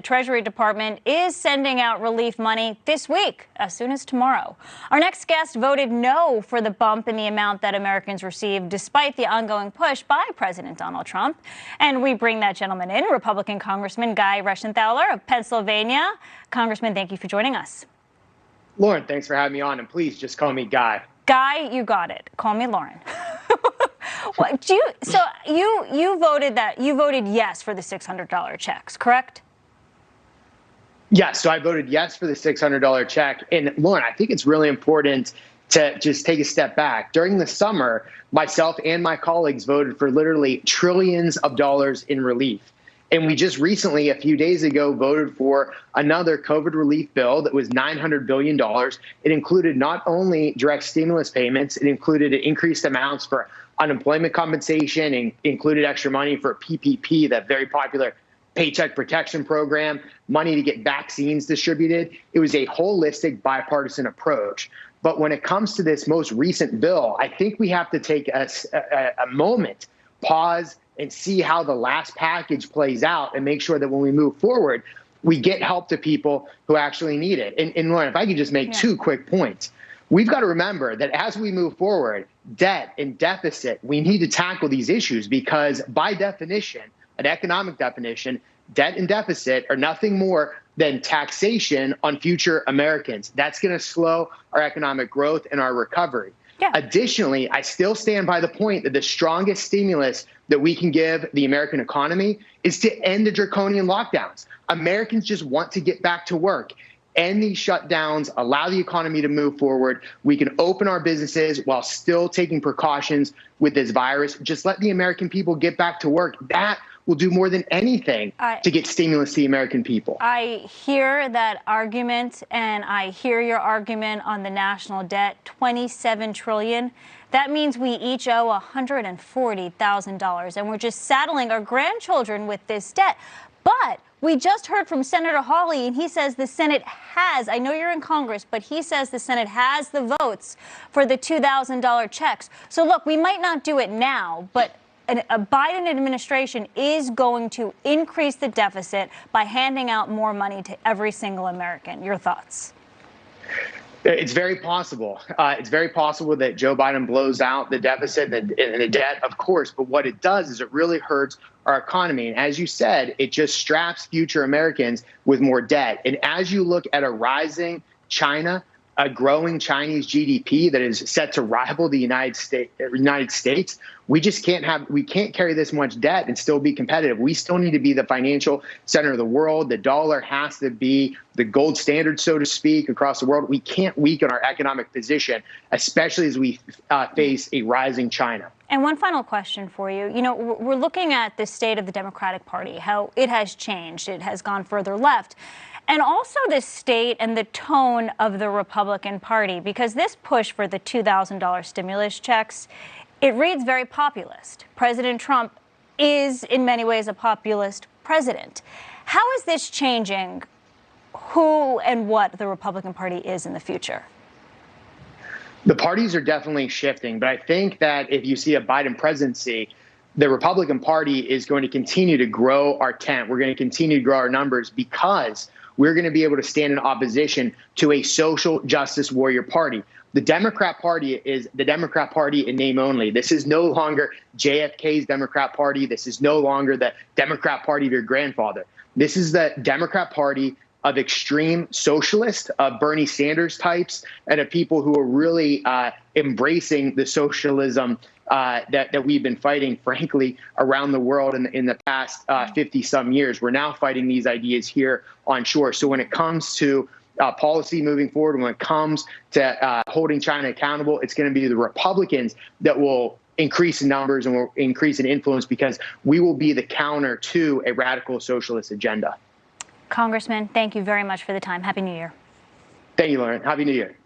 The Treasury Department is sending out relief money this week, as soon as tomorrow. Our next guest voted no for the bump in the amount that Americans received, despite the ongoing push by President Donald Trump. And we bring that gentleman in, Republican Congressman Guy Reschenthaler of Pennsylvania. Congressman, thank you for joining us. Lauren, thanks for having me on, and please just call me Guy. Guy, you got it. Call me Lauren. You voted yes for the $600 checks, correct? Yes, so I voted yes for the $600 check. And Lauren, I think it's really important to just take a step back. During the summer, myself and my colleagues voted for literally trillions of dollars in relief. And we just recently, a few days ago, voted for another COVID relief bill that was $900 billion. It included not only direct stimulus payments, it included increased amounts for unemployment compensation, and included extra money for PPP, that very popular Paycheck Protection Program, money to get vaccines distributed. It was a holistic bipartisan approach. But when it comes to this most recent bill, I think we have to take a moment, pause, and see how the last package plays out and make sure that when we move forward, we get help to people who actually need it. And Lauren, if I could just make two quick points. We've got to remember that as we move forward, debt and deficit, we need to tackle these issues because by definition, an economic definition, debt and deficit are nothing more than taxation on future Americans. That's going to slow our economic growth and our recovery. Yeah. Additionally, I still stand by the point that the strongest stimulus that we can give the American economy is to end the draconian lockdowns. Americans just want to get back to work. End these shutdowns, allow the economy to move forward. We can open our businesses while still taking precautions with this virus. Just let the American people get back to work. That will do more than anything to get stimulus to the American people. I hear that argument, and I hear your argument on the national debt, $27 trillion. That means we each owe $140,000, and we're just saddling our grandchildren with this debt. But we just heard from Senator Hawley, and he says the Senate has, I know you're in Congress, but he says the Senate has the votes for the $2,000 checks. So look, we might not do it now, but a Biden administration is going to increase the deficit by handing out more money to every single American. Your thoughts? It's very possible. It's very possible that Joe Biden blows out the deficit and the debt, of course. But what it does is it really hurts our economy. And as you said, it just straps future Americans with more debt. And as you look at a rising China, a growing Chinese GDP that is set to rival the United States, we can't carry this much debt and still be competitive. We still need to be the financial center of the world. The dollar has to be the gold standard, so to speak, across the world. We can't weaken our economic position, especially as we face a rising China. And one final question for you. You know, we're looking at the state of the Democratic Party, how it has changed. It has gone further left. And also the state and the tone of the Republican Party, because this push for the $2,000 stimulus checks, it reads very populist. President Trump is in many ways a populist president. How is this changing who and what the Republican Party is in the future? The parties are definitely shifting, but I think that if you see a Biden presidency, the Republican Party is going to continue to grow our tent. We're going to continue to grow our numbers because we're going to be able to stand in opposition to a social justice warrior party. The Democrat Party is the Democrat Party in name only. This is no longer JFK's Democrat Party. This is no longer the Democrat Party of your grandfather. This is the Democrat Party of extreme socialists, of Bernie Sanders types, and of people who are really embracing the socialism that we've been fighting, frankly, around the world in the past 50-some years. We're now fighting these ideas here on shore. So when it comes to policy moving forward, when it comes to holding China accountable, it's going to be the Republicans that will increase in numbers and will increase in influence because we will be the counter to a radical socialist agenda. Congressman, thank you very much for the time. Happy New Year. Thank you, Lauren. Happy New Year.